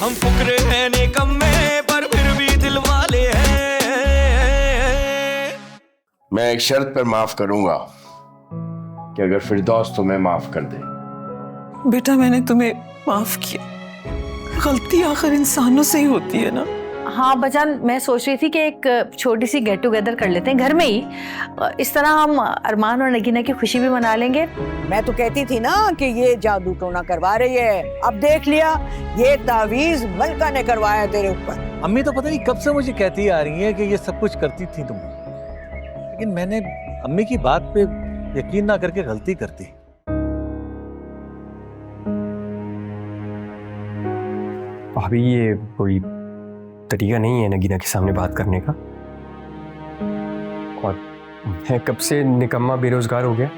हम फुकरे हैं निकम्मे पर फिर भी दिल वाले हैं। मैं एक शर्त पर माफ करूंगा कि अगर फिरदौस तुम्हें माफ कर दे। बेटा मैंने तुम्हें माफ किया, गलती आखिर इंसानों से ही होती है ना। हाँ बजान, मैं सोच रही थी कि एक छोटी सी गेट टुगेदर कर लेते हैं घर में ही, इस तरह हम अरमान और नगीना की खुशी भी मना लेंगे। मैं तो कहती थी ना कि ये जादू टोना करवा रही है, अब देख लिया ये तावीज मलका ने करवाया तेरे ऊपर। अम्मी तो पता नहीं कब से मुझे कहती आ रही है कि ये सब कुछ करती थी तुम, लेकिन मैंने अम्मी की बात पे यकीन ना करके गलती करती। भाभी ये कोई तरीका नहीं है नगीना के सामने बात करने का, और मैं कब से निकम्मा बेरोजगार हो गया।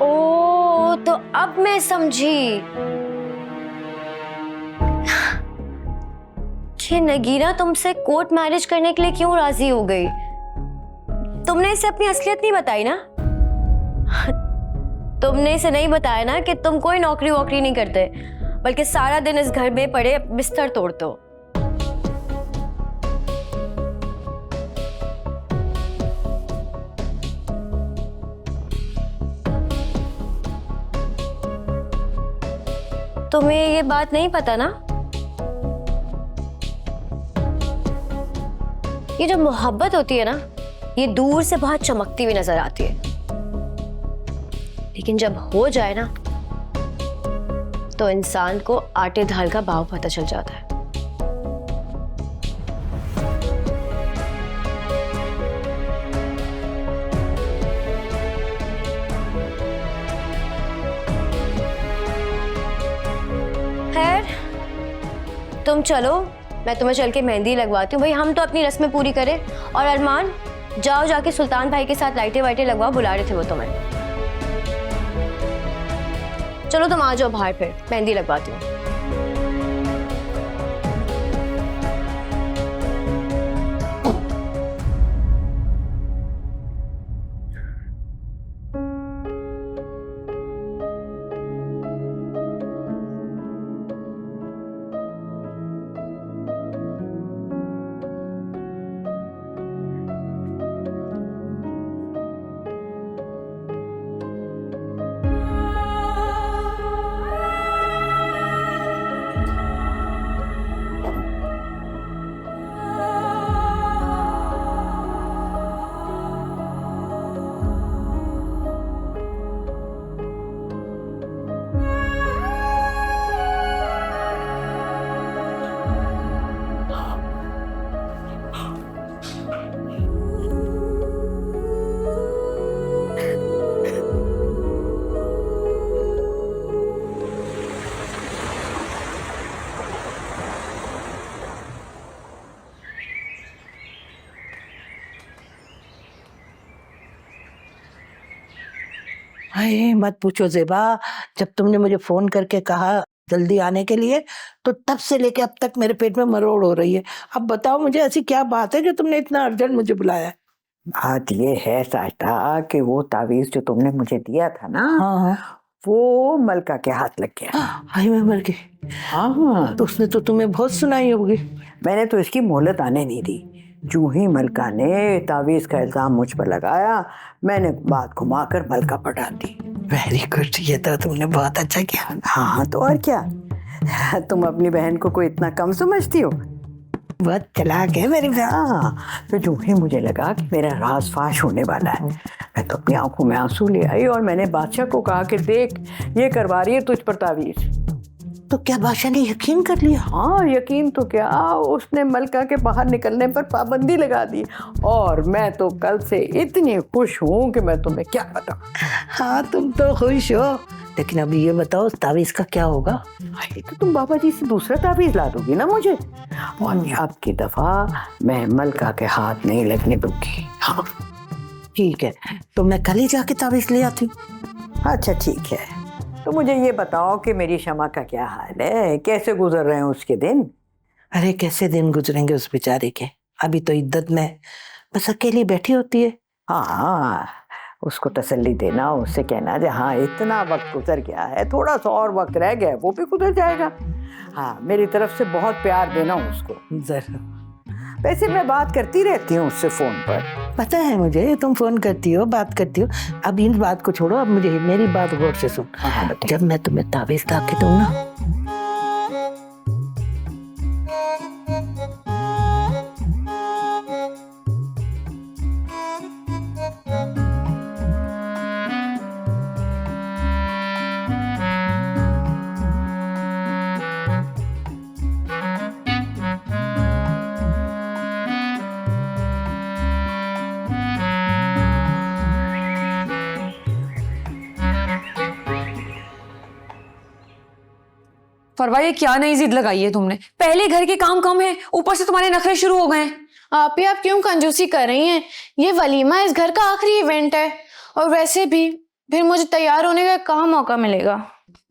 ओ तो अब मैं समझी कि नगीना तुमसे कोर्ट मैरिज करने के लिए क्यों राजी हो गई। तुमने इसे अपनी असलियत नहीं बताई ना। तुमने इसे नहीं बताया ना कि तुम कोई नौकरी वोकरी नहीं करते, बल्कि सारा दिन इस घर में पड़े बिस्तर तोड़ते हो। तुम्हें ये बात नहीं पता ना। ये जो मोहब्बत होती है ना, ये दूर से बहुत चमकती हुई नजर आती है, लेकिन जब हो जाए ना तो इंसान को आटे दाल का भाव पता चल जाता है। खैर तुम चलो, मैं तुम्हें चल के मेहंदी लगवाती हूँ। भाई हम तो अपनी रस्में पूरी करें। और अरमान जाओ जाके सुल्तान भाई के साथ लाइटें वाइटें लगवाओ, बुला रहे थे वो तुम्हें। चलो तुम आ जाओ बाहर, फिर मेहंदी लगवाती हूँ। हाय मत पूछो ज़ेबा, जब तुमने मुझे फोन करके कहा जल्दी आने के लिए तो तब से लेके अब तक मेरे पेट में मरोड़ हो रही है। अब बताओ मुझे ऐसी क्या बात है जो तुमने इतना अर्जेंट मुझे बुलाया। बात ये है साश्ता कि वो तावीज जो तुमने मुझे दिया था ना, हाँ वो मलका के हाथ लग गया। हाय मैं मर गई। हाँ तो उसने तो तुम्हें बहुत सुनाई होगी। मैंने तो इसकी मोहलत आने नहीं दी। जो ही मलका ने तावीज का इल्जाम मुझ पर लगाया, मैंने बात घुमाकर मलका पर डाल दी। वेरी गुड, ये तो तुमने बहुत अच्छा किया। हाँ तो और क्या, तुम अपनी बहन को कोई इतना कम समझती हो? बहुत चालाक है मेरी बहन। हाँ तो जो ही मुझे लगा कि मेरा राज फाश होने वाला है, मैं तो अपनी आंखों में आंसू ले आई और मैंने बादशाह को कहा कि देख ये करवा रही है तुझ पर तावीज। तो क्या बादशाह ने यकीन कर लिया? हाँ यकीन तो क्या, उसने मलका के बाहर निकलने पर पाबंदी लगा दी और मैं तो कल से इतनी खुश हूँ कि मैं तुम्हें क्या बताऊँ। हाँ तुम तो खुश हो, लेकिन अभी ये बताओ तावीज का क्या होगा? तो तुम बाबा जी से दूसरा तावीज ला दोगी ना मुझे, और अब की दफा मैं मलका के हाथ नहीं लगने दूंगी। हाँ ठीक है, तो मैं कल ही जाके तावीज ले आती हूँ। अच्छा ठीक है, तो मुझे ये बताओ कि मेरी शमा का क्या हाल है, कैसे गुजर रहे हैं उसके दिन? अरे कैसे दिन गुजरेंगे उस बेचारे के, अभी तो इद्दत में बस अकेली बैठी होती है। हाँ, उसको तसल्ली देना, उससे कहना कि हाँ इतना वक्त गुजर गया है, थोड़ा सा और वक्त रह गया है, वो भी गुजर जाएगा। हाँ, मेरी तरफ से बहुत प्यार देना उसको। जरूर। वैसे मैं बात करती रहती हूँ उससे फोन पर। पता है मुझे, तुम फोन करती हो, बात करती हो। अब इन बात को छोड़ो, अब मुझे मेरी बात गौर से सुन। जब मैं तुम्हें ताबीज ला के दूँ ना, फरवा, ये क्या नई जिद लगाई है तुमने? पहले घर के काम कम है, ऊपर से तुम्हारे नखरे शुरू हो गए हैं। आप ही आप क्यों कंजूसी कर रही हैं? ये वलीमा इस घर का आखिरी इवेंट है, और वैसे भी फिर मुझे तैयार होने का कहाँ मौका मिलेगा?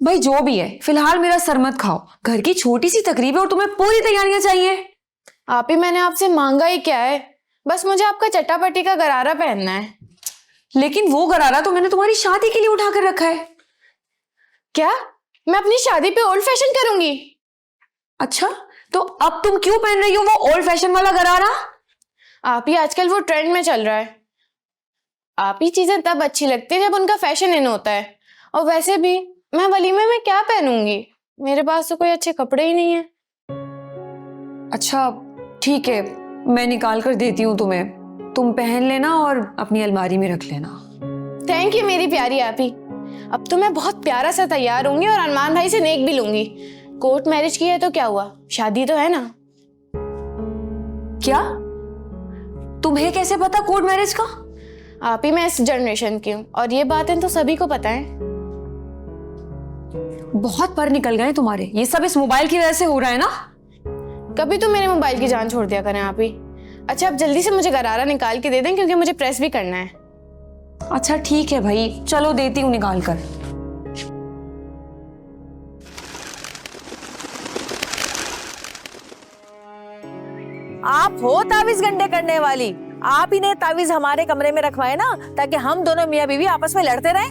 भाई जो भी है, फिलहाल मेरा सर मत खाओ। घर की छोटी सी तकरीब है और तुम्हें पूरी तैयारियां चाहिए। आप ही, मैंने आपसे मांगा ही क्या है? बस मुझे आपका चटापटी का गरारा पहनना है। लेकिन वो गरारा तो मैंने तुम्हारी शादी के लिए उठा कर रखा है। क्या मैं अपनी शादी पे ओल्ड फैशन करूंगी? अच्छा, तो अब तुम क्यों पहन रही हो वो ओल्ड फैशन वाला गरारा? आप ही, आजकल वो ट्रेंड में चल रहा है। आप ही चीजें तब अच्छी लगती है जब उनका फैशन इन होता है। और वैसे भी मैं वलीमे में क्या पहनूंगी? मेरे पास तो कोई अच्छे कपड़े ही नहीं है। अच्छा ठीक है, मैं निकाल कर देती हूँ तुम्हें, तुम पहन लेना और अपनी अलमारी में रख लेना। थैंक यू मेरी प्यारी आप ही। अब तो मैं बहुत प्यारा सा तैयार होंगी और अरमान भाई से नेक भी लूंगी। कोर्ट मैरिज की है तो क्या हुआ, शादी तो है ना। क्या? तुम्हें कैसे पता कोर्ट मैरिज का? आप ही, मैं इस जनरेशन की हूँ और ये बातें तो सभी को पता है। बहुत पर निकल गए तुम्हारे, ये सब इस मोबाइल की वजह से हो रहा है ना। कभी तो मेरे मोबाइल की जान छोड़ दिया करें आप ही। अच्छा, अब जल्दी से मुझे गरारा निकाल के दे दें, क्योंकि मुझे प्रेस भी करना है। अच्छा ठीक है भाई, चलो देती हूँ निकाल कर। आप हो तावीज गंडे करने वाली। आप ही ने तावीज हमारे कमरे में रखवाए ना, ताकि हम दोनों मियाँ बीवी आपस में लड़ते रहें।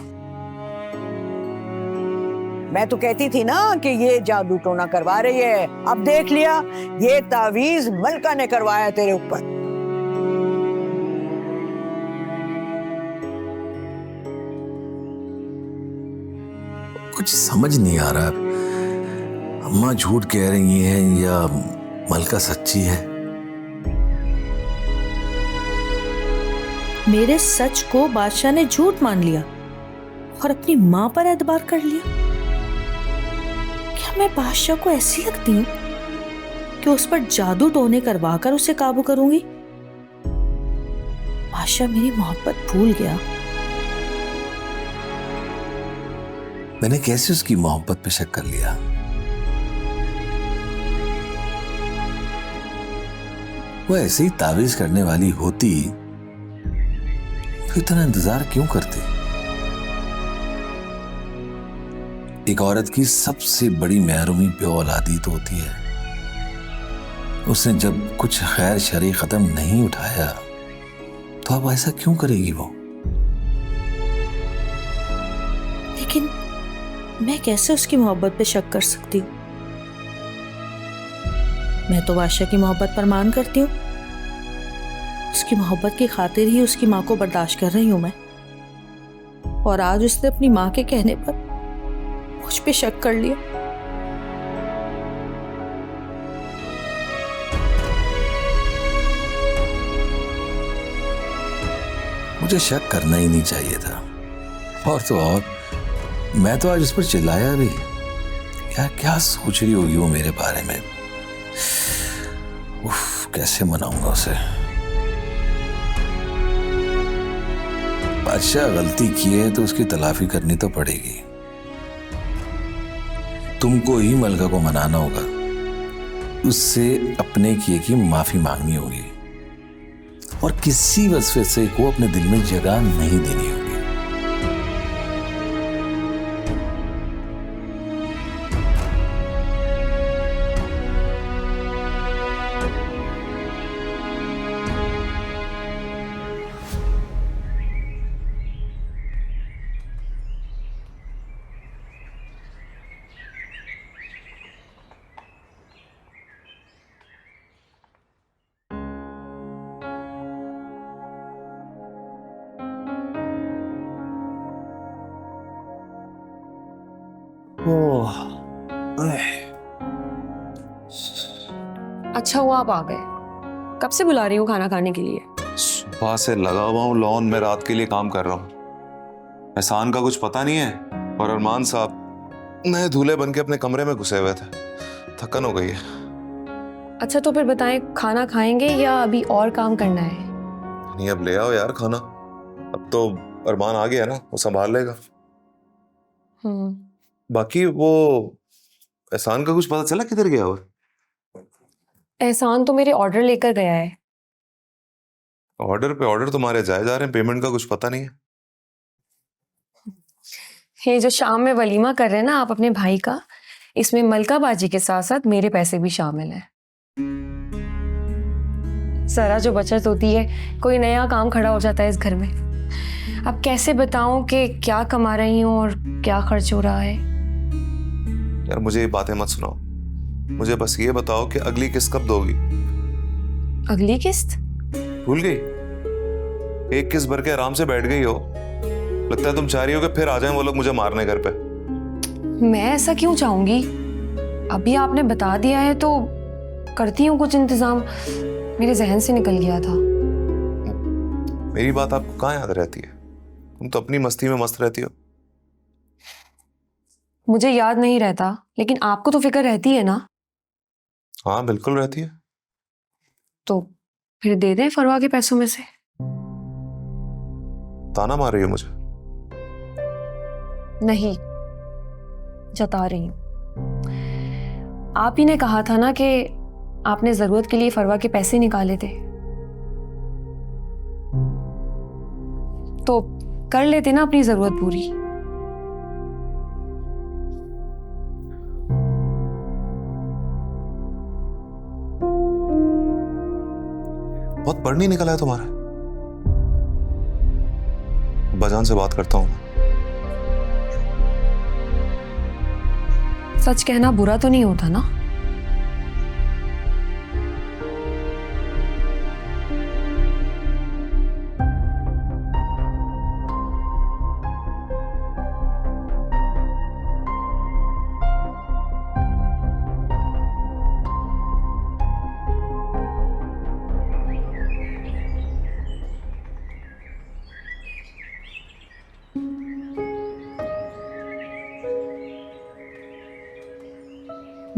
मैं तो कहती थी ना कि ये जादू टोना करवा रही है, अब देख लिया, ये तावीज मलका ने करवाया तेरे ऊपर। कुछ समझ नहीं आ रहा, अम्मा झूठ कह रही हैं या मलका सच्ची है। मेरे सच को बादशाह ने झूठ मान लिया और अपनी माँ पर एतबार कर लिया। क्या मैं बादशाह को ऐसी लगती हूँ कि उस पर जादू टोने करवा कर उसे काबू करूंगी? बादशाह मेरी मोहब्बत भूल गया। मैंने कैसे उसकी मोहब्बत पे शक कर लिया? वो ऐसे ही तावीज करने वाली होती तो इतना इंतजार क्यों करती? एक औरत की सबसे बड़ी महरूमी बेऔलादी तो होती है। उसने जब कुछ खैर शरी खत्म नहीं उठाया तो अब ऐसा क्यों करेगी वो? लेकिन मैं कैसे उसकी मोहब्बत पे शक कर सकती हूँ? मैं तो बादशाह की मोहब्बत पर मान करती हूँ। उसकी मोहब्बत की खातिर ही उसकी माँ को बर्दाश्त कर रही हूँ मैं। और आज उसने अपनी माँ के कहने पर मुझ पे शक कर लिया। मुझे शक करना ही नहीं चाहिए था। और तो और मैं तो आज उस पर चिल्लाया भी। क्या क्या सोच रही होगी वो मेरे बारे में? उफ, कैसे मनाऊंगा उसे? बादशाह गलती की है तो उसकी तलाफी करनी तो पड़ेगी। तुमको ही मलका को मनाना होगा, उससे अपने किए की माफी मांगनी होगी और किसी वसवसे को अपने दिल में जगह नहीं देनी होगी। अच्छा हुआ आप आ गए। कब से बुला रही हूँ खाना खाने के लिए? सुबह से लगा हुआ हूँ लॉन में, रात के लिए काम कर रहा हूँ। एहसान का कुछ पता नहीं है और अरमान साहब नए दूल्हे बन के अपने कमरे में घुसे हुए थे। थकन हो गई है। अच्छा तो फिर बताएं, खाना खाएंगे या अभी और काम करना है? नहीं अब ले आओ यार खाना। अब तो अरमान आ गया ना, वो संभाल लेगा। बाकी वो एहसान का कुछ पता चला किधर गया हुआ? एहसान तो मेरे ऑर्डर लेकर गया है। ऑर्डर पे ऑर्डर तुम्हारे जाए जा रहे हैं, पेमेंट का कुछ पता नहीं है। ये जो शाम में वलीमा कर रहे हैं ना आप अपने भाई का, इसमें मलका बाजी के साथ साथ मेरे पैसे भी शामिल हैं। सारा जो बचत होती है, कोई नया काम खड़ा हो जाता है इस घर में। अब कैसे बताऊं कि क्या कमा रही हूं और क्या खर्च हो रहा है। यार मुझे ये बातें मत सुनाओ, मुझे बस ये बताओ कि अगली किस्त कब दोगी? अगली किस्त? भूल गई? एक किस्त भर के आराम से बैठ गई हो। लगता है तुम चाह रही हो कि फिर आ जाएं वो लोग मुझे मारने घर पे। मैं ऐसा क्यों चाहूंगी? अभी आपने बता दिया है तो करती हूँ कुछ इंतजाम। मेरे जहन से निकल गया था। मेरी बात आपको कहाँ याद रहती है? तुम तो अपनी मस्ती में मस्त रहती हो। मुझे याद नहीं रहता, लेकिन आपको तो फिक्र रहती है ना? हाँ बिल्कुल रहती है। तो फिर दे दें फरवा के पैसों में से। ताना मार रही हो मुझे? नहीं, जता रही हूं। आप ही ने कहा था ना कि आपने जरूरत के लिए फरवा के पैसे निकाले थे, तो कर लेते ना अपनी जरूरत पूरी। बहुत पढ़ नहीं निकला है तुम्हारा। बजान से बात करता हूं। सच कहना बुरा तो नहीं होता ना?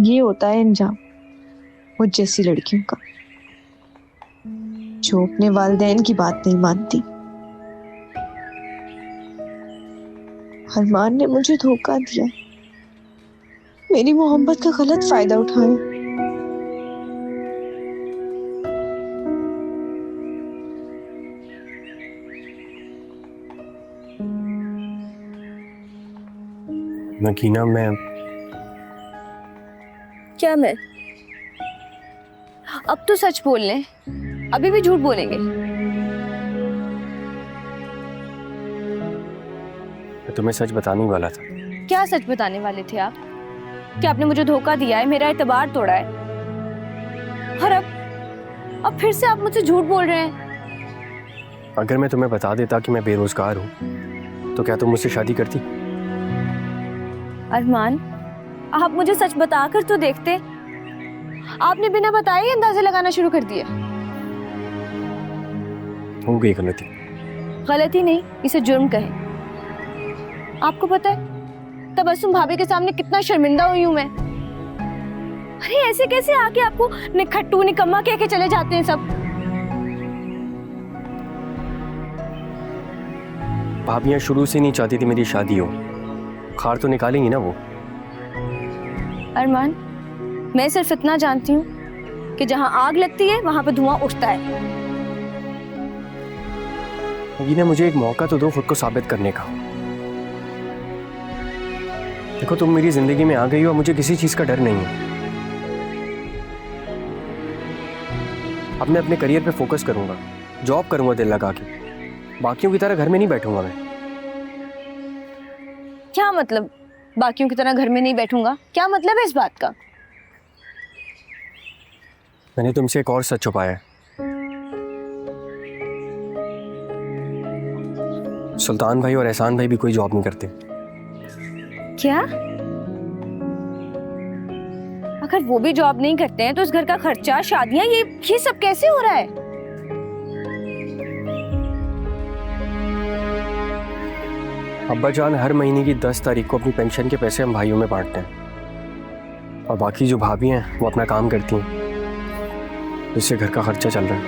ये होता है अंजाम वो जैसी लड़कियों का, जो अपने वालिदैन की बात नहीं मानती। अरमान ने मुझे धोखा दिया, मेरी मोहब्बत का गलत फायदा उठाया। नगीना मैं क्या मैं? अब तो सच बोल लें, अभी भी झूठ बोलेंगे? मैं तुम्हें सच बताने वाला था। क्या सच बताने वाले थे आप? कि आपने मुझे धोखा दिया है, मेरा एतबार तोड़ा है, और अब फिर से आप मुझसे झूठ बोल रहे हैं। अगर मैं तुम्हें बता देता कि मैं बेरोजगार हूँ तो क्या तुम मुझसे शादी करती? अरमान, आप मुझे सच बताकर तो देखते। आपने बिना बताए ही अंदाजे लगाना शुरू कर दिया। हो गई गलती। गलती नहीं, इसे जुर्म कहें। आपको पता है तबस्सुम भाभी के सामने कितना शर्मिंदा हुई हूं मैं। अरे ऐसे कैसे आके आपको निखट्टू निकम्मा कह के चले जाते हैं सब। भाभियां शुरू से नहीं चाहती थी मेरी शादी हो। खार तो निकालेंगी ना वो। अरमान, मैं सिर्फ इतना जानती हूँ कि जहां आग लगती है वहां पर धुआं उठता है। नगीना मुझे एक मौका तो दो खुद को साबित करने का। देखो तुम मेरी जिंदगी में आ गई हो, मुझे किसी चीज का डर नहीं है। अब मैं अपने करियर पे फोकस करूंगा, जॉब करूंगा दिल लगा के। बाकियों की तरह घर में नहीं बैठूंगा मैं। क्या मतलब बाकियों की तरह घर में नहीं बैठूंगा? क्या मतलब है इस बात का? मैंने तुमसे एक और सच छुपाया है। सुल्तान भाई और एहसान भाई भी कोई जॉब नहीं करते। क्या? अगर वो भी जॉब नहीं करते हैं तो इस घर का खर्चा, शादियां, ये सब कैसे हो रहा है? अब्बा जान हर महीने की 10 तारीख को अपनी पेंशन के पैसे हम भाइयों में बांटते हैं, और बाकी जो भाभी हैं वो अपना काम करती हैं, जिससे घर का खर्चा चल रहा है।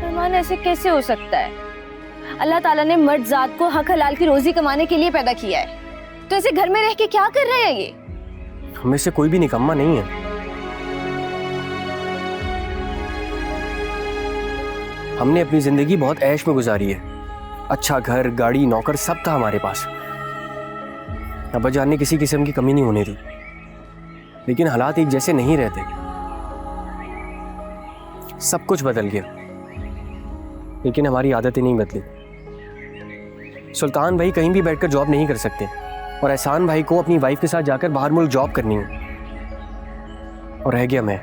अरमान, ऐसे कैसे हो सकता है? अल्लाह ताला ने मर्द जात को हक हलाल की रोजी कमाने के लिए पैदा किया है, तो ऐसे घर में रह के क्या कर रहे हैं ये? हमें से कोई भी निकम्मा नहीं है। हमने अपनी जिंदगी बहुत ऐश में गुजारी है। अच्छा घर, गाड़ी, नौकर सब था हमारे पास। अब्बा जान ने किसी किस्म की कमी नहीं होने दी, लेकिन हालात एक जैसे नहीं रहते। सब कुछ बदल गया, लेकिन हमारी आदतें नहीं बदली। सुल्तान भाई कहीं भी बैठकर जॉब नहीं कर सकते, और एहसान भाई को अपनी वाइफ के साथ जाकर बाहर मुल्क जॉब करनी है, और रह गया मैं।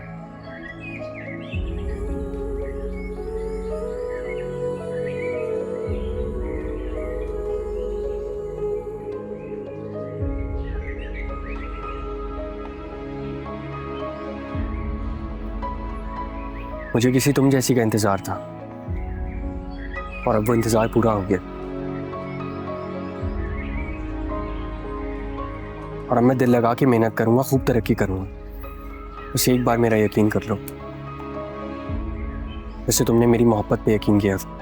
मुझे किसी तुम जैसी का इंतजार था, और अब वो इंतजार पूरा हो गया, और अब मैं दिल लगा के मेहनत करूंगा, खूब तरक्की करूंगा। बस एक बार मेरा यकीन कर लो, जैसे तुमने मेरी मोहब्बत पे यकीन किया था।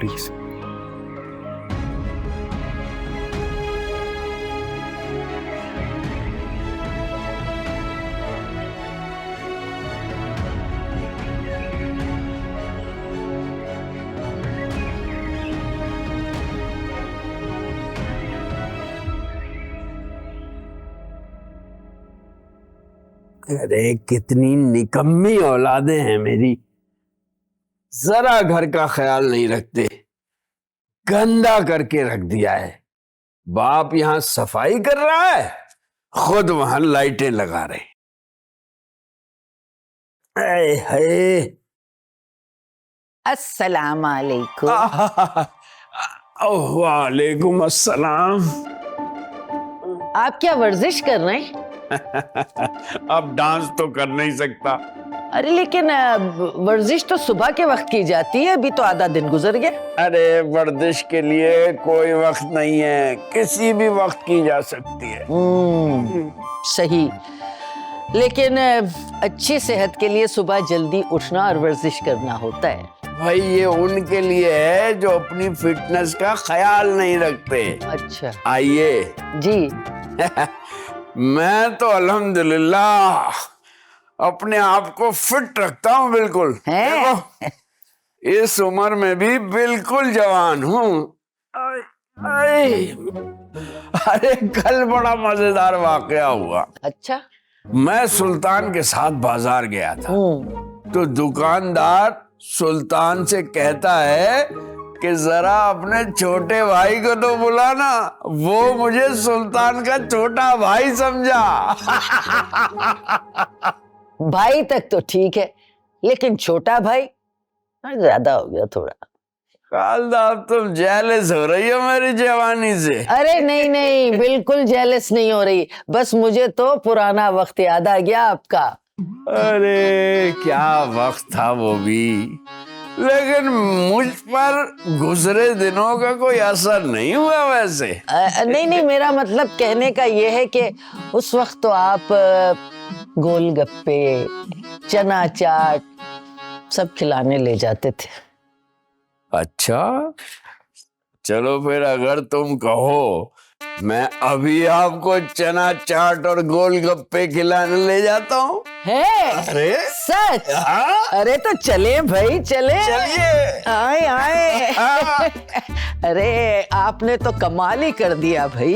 प्लीज। अरे कितनी निकम्मी औलादें हैं मेरी, जरा घर का ख्याल नहीं रखते, गंदा करके रख दिया है। बाप यहाँ सफाई कर रहा है, खुद वहां लाइटें लगा रहे। अस्सलाम वालेकुम। वालेकुम अस्सलाम। आप क्या वर्जिश कर रहे हैं? अब डांस तो कर नहीं सकता। अरे लेकिन वर्जिश तो सुबह के वक्त की जाती है, अभी तो आधा दिन गुजर गया। अरे वर्जिश के लिए कोई वक्त नहीं है, किसी भी वक्त की जा सकती है। सही, लेकिन अच्छी सेहत के लिए सुबह जल्दी उठना और वर्जिश करना होता है। भाई ये उनके लिए है जो अपनी फिटनेस का ख्याल नहीं रखते। अच्छा आइए जी। मैं तो अल्हम्दुलिल्लाह अपने आप को फिट रखता हूँ बिल्कुल। देखो इस उम्र में भी बिल्कुल जवान हूँ। अरे कल बड़ा मजेदार वाकया हुआ। अच्छा। मैं सुल्तान के साथ बाजार गया था, तो दुकानदार सुल्तान से कहता है कि जरा अपने छोटे भाई को तो बुलाना, वो मुझे सुल्तान का छोटा भाई समझा। भाई तक तो ठीक है, लेकिन छोटा भाई ज्यादा हो गया थोड़ा। खालदार तुम जेलस हो रही हो मेरी जवानी से। अरे नहीं नहीं, बिल्कुल जेलस नहीं हो रही, बस मुझे तो पुराना वक्त याद आ गया आपका। अरे क्या वक्त था वो भी, लेकिन मुझ पर गुजरे दिनों का कोई असर नहीं हुआ वैसे। नहीं नहीं, मेरा मतलब कहने का ये है कि उस वक्त तो आप गोलगप्पे, चना चाट सब खिलाने ले जाते थे। अच्छा चलो फिर अगर तुम कहो मैं अभी आपको चना चाट और गोलगप्पे खिलाने ले जाता हूँ। है? अरे सच? अरे तो चले भाई, चले। चलिए। आए आए। अरे आपने तो कमाल ही कर दिया भाई।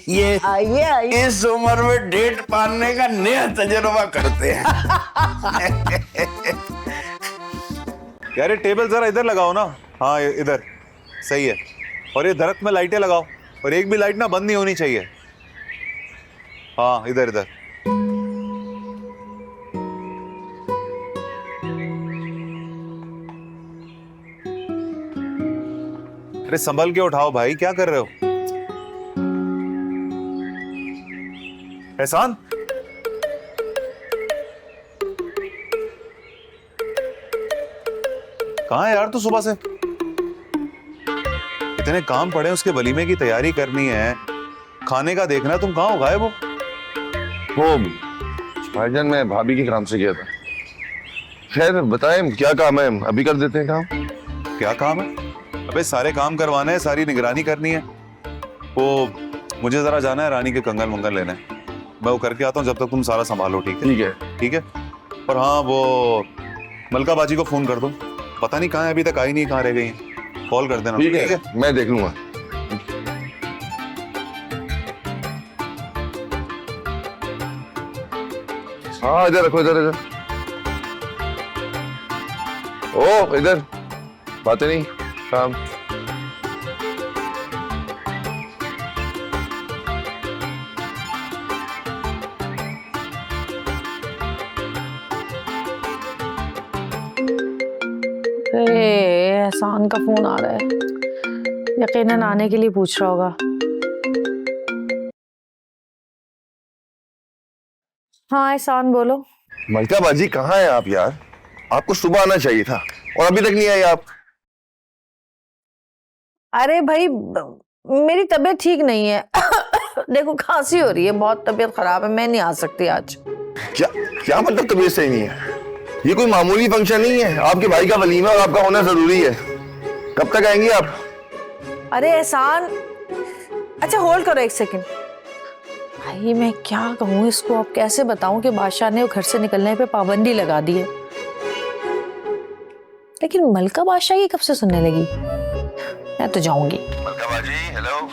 ये आइए आइए। इस उम्र में डेट पालने का नया तजुर्बा करते हैं। यार ये टेबल जरा इधर लगाओ ना। हाँ इधर सही है। और ये दरख्त में लाइटें लगाओ, और एक भी लाइट ना बंद नहीं होनी चाहिए। हाँ इधर इधर। अरे संभल के उठाओ भाई, क्या कर रहे हो? एहसान, कहाँ है यार तू सुबह से? इतने काम पड़े, उसके वलीमे की तैयारी करनी है, खाने का देखना, तुम कहाँ हो गायब हो? वो भाईजान मैं भाभी के काम से गया था। खैर बताएं क्या काम है, अभी कर देते हैं काम। क्या काम है? अबे सारे काम करवाने हैं, सारी निगरानी करनी है। वो मुझे जरा जाना है, रानी के कंगन मंगन लेने, मैं वो करके आता हूँ, जब तक तुम सारा संभालो। ठीक है? ठीक है, ठीक है। और हाँ, वो मलका बाजी को फोन कर दो, पता नहीं कहाँ है, अभी तक आई नहीं, कहाँ रह गई है, कॉल कर देना। ठीक है, मैं देख लूंगा। हाँ इधर रखो, इधर इधर। ओ इधर, बातें नहीं, काम। एहसान का फोन आ रहा है, यकीनन आने के लिए पूछ रहा होगा। हाँ एहसान बोलो। मलका बाजी कहाँ है आप यार? आपको सुबह आना चाहिए था और अभी तक नहीं आई आप। अरे भाई मेरी तबीयत ठीक नहीं है देखो खांसी हो रही है, बहुत तबीयत खराब है, मैं नहीं आ सकती आज। क्या क्या मतलब तबीयत सही नहीं है? ये कोई मामूली फंक्शन नहीं है, आपके भाई का वलीमा और आपका होना जरूरी है। कब तक आएंगी आप? अरे एहसान, अच्छा होल्ड करो एक सेकंड। भाई मैं क्या कहूँ इसको, अब कैसे बताऊं कि बादशाह ने घर से निकलने पे पाबंदी लगा दी है, लेकिन मलका बादशाह की कब से सुनने लगी। मैं तो जाऊंगी। मलका बाजी हेलो,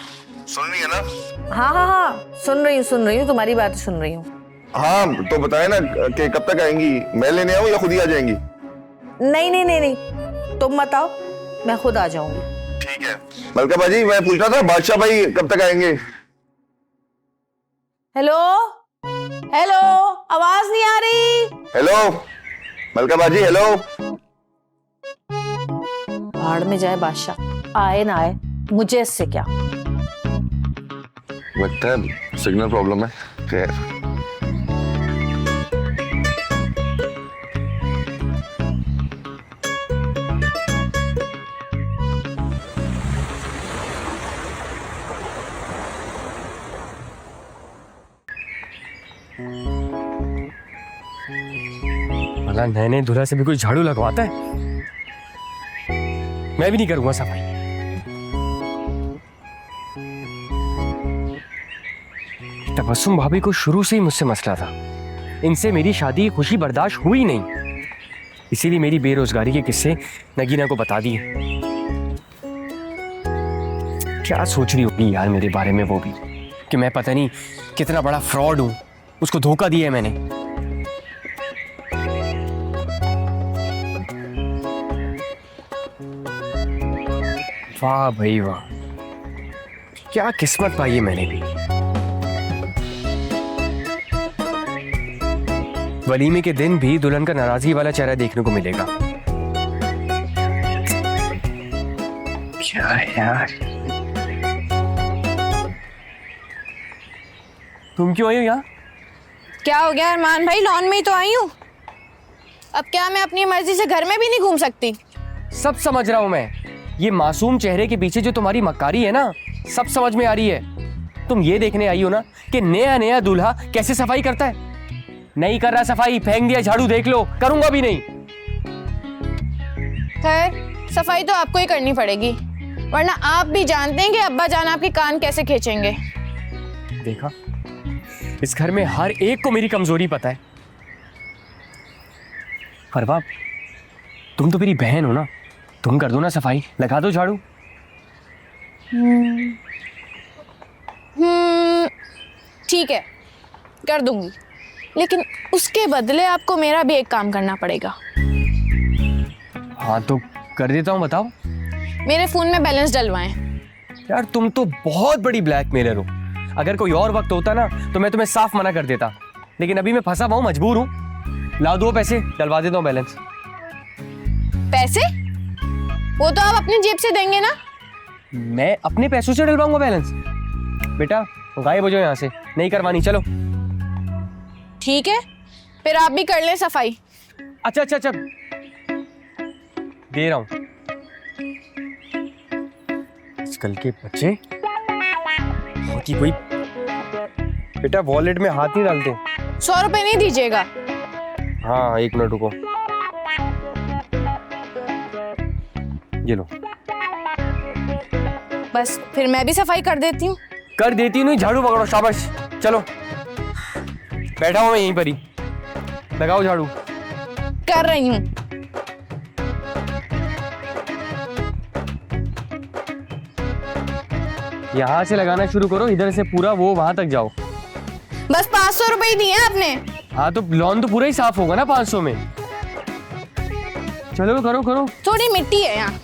सुन रही है ना? हाँ हाँ हाँ सुन रही हूँ, तुम्हारी बात सुन रही हूँ। हाँ तो बताए ना कि कब तक आएंगी, मैं लेने आऊँ या खुद ही आ जाएंगी? नहीं नहीं नहीं नहीं, तुम मत आओ, मैं खुद आ जाऊंगी। ठीक है। मलका बाजी मैं पूछ रहा था बादशाह भाई कब तक आएंगे? हेलो हेलो, आवाज नहीं आ रही। हेलो मलका बाजी हेलो। भाड़ में जाए बादशाह, आए ना आए मुझे इससे क्या। लगता है सिग्नल प्रॉब्लम है। खैर भला नए नए दूल्हा से भी कोई झाड़ू लगवाता है? मैं भी नहीं करूंगा सफाई। तबस्सुम भाभी को शुरू से ही मुझसे मसला था, इनसे मेरी शादी की खुशी बर्दाश्त हुई नहीं, इसीलिए मेरी बेरोजगारी के किस्से नगीना को बता दिए। क्या सोच रही होगी यार मेरे बारे में वो भी, कि मैं पता नहीं कितना बड़ा फ्रॉड हूं, उसको धोखा दिया है मैंने। वाह भाई वाह, क्या किस्मत पाई है मैंने भी। वलीमे के दिन भी दुल्हन का नाराजगी वाला चेहरा देखने को मिलेगा। क्या यार, तुम क्यों आई हो यहाँ? क्या हो गया अरमान भाई, लॉन में ही तो आई हूँ। अब क्या मैं अपनी मर्जी से घर में भी नहीं घूम सकती? सब समझ रहा हूं मैं, ये मासूम चेहरे के पीछे जो तुम्हारी मक्कारी है ना, सब समझ में आ रही है। तुम ये देखने आई हो ना कि नया नया दूल्हा कैसे सफाई करता है। नहीं कर रहा सफाई, फेंक दिया झाड़ू, देख लो, करूंगा भी नहीं। खैर सफाई तो आपको ही करनी पड़ेगी, वरना आप भी जानते हैं कि अब्बा जान आपके कान कैसे खींचेंगे। देखा, इस घर में हर एक को मेरी कमजोरी पता है। फरवा, तुम तो मेरी बहन हो ना, तुम कर दो ना सफाई, लगा दो झाड़ू। ठीक है कर दूंगी, लेकिन उसके बदले आपको मेरा भी एक काम करना पड़ेगा। हाँ तो कर देता हूँ, बताओ। मेरे फोन में बैलेंस डलवाएं। यार तुम तो बहुत बड़ी ब्लैकमेलर हो। अगर कोई और वक्त होता ना तो मैं तुम्हें साफ मना कर देता, लेकिन अभी मैं फंसा हुआ हूँ, मजबूर हूँ। ला दो पैसे, डलवा देता हूँ बैलेंस। पैसे? वो तो आप अपनी जेब से देंगे ना, मैं अपने पैसों से डलवाऊंगा बैलेंस? बेटा गायब हो जाओ यहाँ से, नहीं करवानी, चलो। ठीक है, फिर आप भी कर लें सफाई। अच्छा अच्छा अच्छा, दे रहा हूँ। आजकल के बच्चे होती कोई। बेटा वॉलेट में हाथ नहीं डालते। 100 रुपए नहीं दीजिएगा? हाँ 1 मिनट रुको, ये लो। बस फिर मैं भी सफाई कर देती हूँ। कर देती नहीं, झाड़ू पकड़ो, शाबाश। चलो बैठा हूँ मैं यहीं पर ही, लगाओ झाड़ू। कर रही हूँ। यहाँ से लगाना शुरू करो, इधर से पूरा वो वहां तक जाओ। बस 500 रुपए ही दिए आपने। हाँ तो लॉन तो पूरा ही साफ होगा ना 500 में। चलो करो करो। थोड़ी मिट्टी है यहाँ।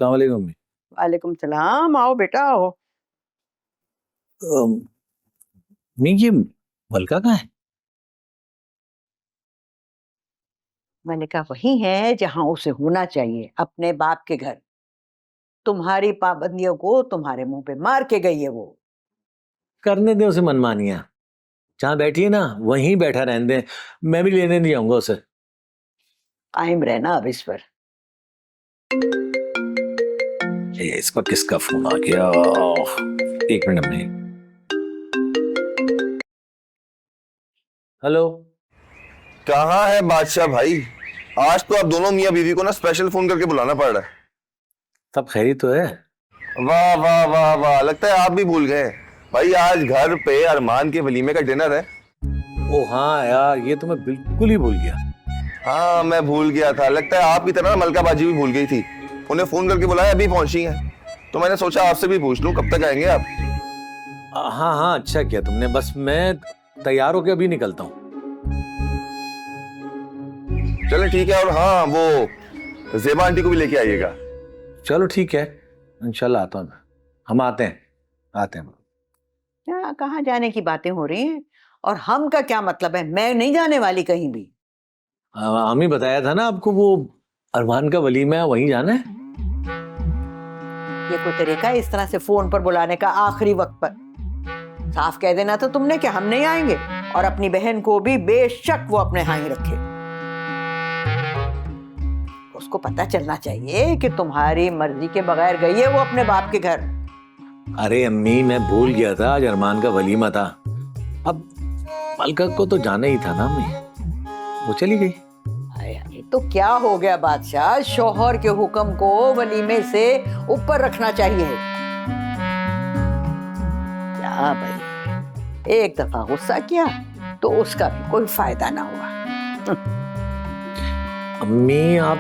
अस्सलाम वालेकुम अम्मी। वालेकुम सलाम, आओ बेटा आओ। अम्मी ये मलका कहाँ है? मैंने कहा वही है जहां उसे होना चाहिए, अपने बाप के घर। तुम्हारी पाबंदियों को तुम्हारे मुंह पे मार के गई है वो। करने दे उसे मनमानियां, जहाँ बैठी है ना वहीं बैठा रहने दे, मैं भी लेने नहीं आऊंगा उसे। कायम रहना अब इस पर। इसका किसका फोन आ गया? 1 मिनट में। हेलो, कहाँ है बादशाह भाई? आज तो आप दोनों मियाँ बीवी को ना स्पेशल फोन करके बुलाना पड़ रहा है। सब खैरी तो है? वाह वाह वाह वाह, लगता है आप भी भूल गए भाई, आज घर पे अरमान के वलीमे का डिनर है। ओ हाँ यार, ये तो मैं बिल्कुल ही भूल गया। हाँ मैं भूल गया था, लगता है आपकी तरह मलका बाजी भी भूल गई थी। उन्हें फोन करके बुलाया, अभी पहुंची हैं, तो मैंने सोचा आपसे भी पूछ लूं कब तक आएंगे आप। हाँ हाँ अच्छा किया तुमने, बस मैं तैयार होके अभी निकलता हूँ। चलो ठीक है, और हाँ वो ज़ेबा आंटी को भी लेके आइएगा। चलो ठीक है, इंशाल्लाह आता हूँ। हम आते हैं। क्या कहाँ जाने की बातें हो रही हैं, और हम का क्या मतलब है? मैं नहीं जाने वाली कहीं भी। हमें बताया था ना आपको, वो अरमान का वलीमा है, वहीं जाना है। ये कोई तरीका है इस तरह से फोन पर बुलाने का आखिरी वक्त पर? साफ कह देना था तुमने कि हम नहीं आएंगे, और अपनी बहन को भी बेशक वो अपने यहाँ ही रखे। उसको पता चलना चाहिए कि तुम्हारी मर्जी के बगैर गई है वो अपने बाप के घर। अरे अम्मी मैं भूल गया था, आज अरमान का वलीमा था। अब मलका को तो जाना ही था ना अम्मी, वो चली गई। तो क्या हो गया बादशाह, शौहर के हुक्म को वलीमे से ऊपर रखना चाहिए। क्या भाई, एक दफा गुस्सा किया तो उसका भी कोई फायदा ना हुआ। अम्मी आप,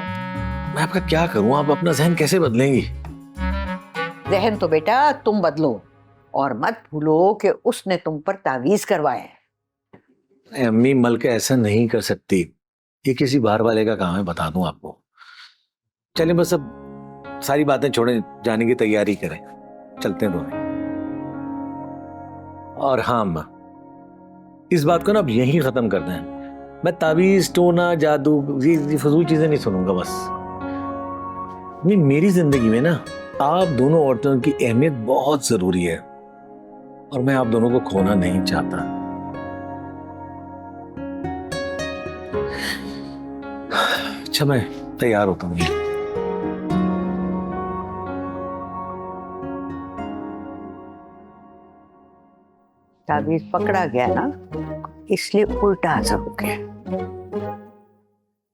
मैं आपका क्या करूं, आप अपना जहन कैसे बदलेंगी? जहन तो बेटा तुम बदलो, और मत भूलो कि उसने तुम पर तावीज करवाया है। अम्मी मलका ऐसा नहीं कर सकती, ये किसी बाहर वाले का काम है, बता दूं आपको। चलें बस अब सारी बातें छोड़ें, जाने की तैयारी करें, चलते हैं दोनों। और हाँ अम्मा, इस बात को ना अब यहीं खत्म करते हैं। मैं ताबीज, टोना, जादू, ये फजूल चीजें नहीं सुनूंगा। बस मेरी जिंदगी में ना आप दोनों औरतों की अहमियत बहुत जरूरी है और मैं आप दोनों को खोना नहीं चाहता। अच्छा, मैं तैयार होता हूँ। ताबीज पकड़ा गया ना, इसलिए उल्टा असर हो गया।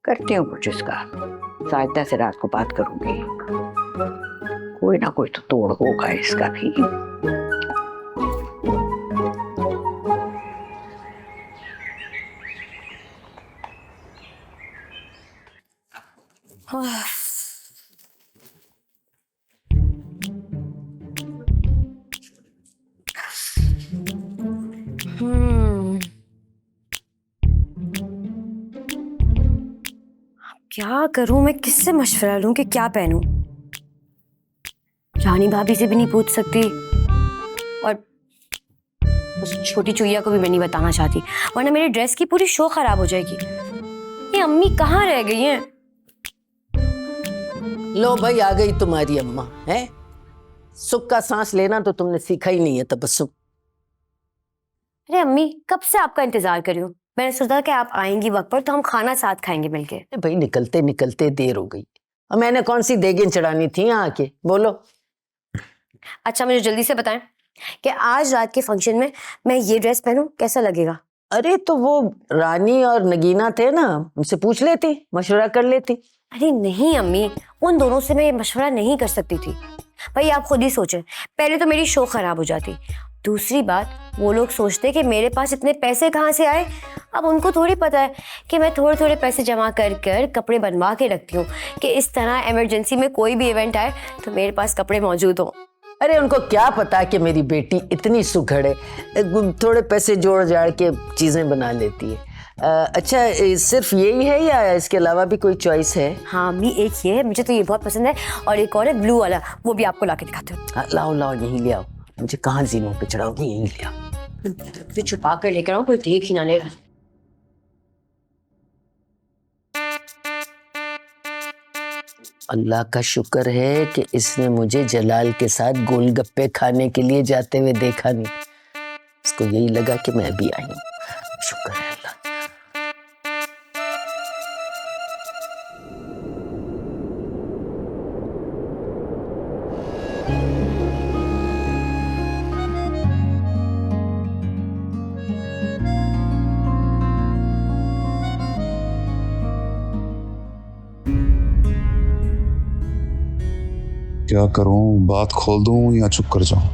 करती हूँ कुछ इसका, साहित्या से रात को बात करूंगी। कोई ना कोई तो तोड़ होगा इसका भी। क्या करूं मैं, किससे मशवरा लूं कि क्या पहनूं? रानी भाभी से भी नहीं पूछ सकती और उस छोटी चुईया को भी मैं नहीं बताना चाहती, वरना मेरे ड्रेस की पूरी शो खराब हो जाएगी। ये अम्मी कहाँ रह गई हैं? लो भाई, आ गई तुम्हारी अम्मा है। सुख का सांस लेना तो तुमने सीखा ही नहीं है, तबस्सुम। अरे अम्मी, कब से आपका इंतजार कर रही हूँ। मैंने सोचा कि आप आएंगी वक्त पर तो हम खाना साथ खाएंगे मिलके। भाई निकलते निकलते देर हो गई और मैंने कौन सी देगें चढ़ानी थी यहाँ आके, बोलो। अच्छा, मुझे जल्दी से बताएं कि आज रात के फंक्शन में मैं ये ड्रेस पहनूं, कैसा लगेगा? अरे तो वो रानी और नगीना थे ना, उनसे पूछ लेती, मशवरा कर लेती। अरे नहीं अम्मी, उन दोनों से मैं ये मशवरा नहीं कर सकती थी। भाई आप खुद ही सोचें, पहले तो मेरी शो खराब हो जाती, दूसरी बात वो लोग सोचते कि मेरे पास इतने पैसे कहाँ से आए। अब उनको थोड़ी पता है कि मैं थोड़े थोड़े पैसे जमा कर कर कपड़े बनवा के रखती हूँ कि इस तरह इमरजेंसी में कोई भी इवेंट आए तो मेरे पास कपड़े मौजूद हों। अरे उनको क्या पता कि मेरी बेटी इतनी सुघड़ है, थोड़े पैसे जोड़ जाड़ के चीजें बना लेती है। अच्छा, सिर्फ यही है या इसके अलावा भी कोई चॉइस है? हाँ अम्मी, एक ये है, मुझे तो ये बहुत पसंद है, और एक और है ब्लू वाला, वो भी आपको ला के दिखाती हूँ। लाओ लाओ, यही ले आओ। मुझे कहाँ जीनों पे चढ़ाओगी, यही ले आओ। फिर छुपा कर लेकर आओ, कोई देख ही ना लेगा। अल्लाह का शुक्र है कि इसने मुझे जलाल के साथ गोलगप्पे खाने के लिए जाते हुए देखा नहीं। इसको यही लगा कि मैं भी आई हूँ। शुक्र है अल्लाह। क्या करूं, बात खोल दूं या चुप कर जाऊं?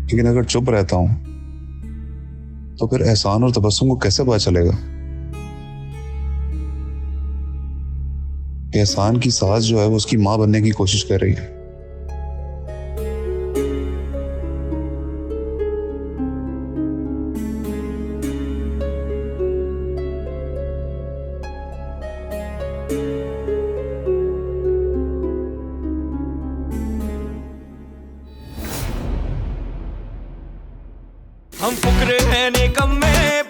लेकिन अगर चुप रहता हूं तो फिर एहसान और तबस्सुम को कैसे पता चलेगा कि एहसान की सास जो है वो उसकी मां बनने की कोशिश कर रही है। हम फुकरे हैं निकम्मे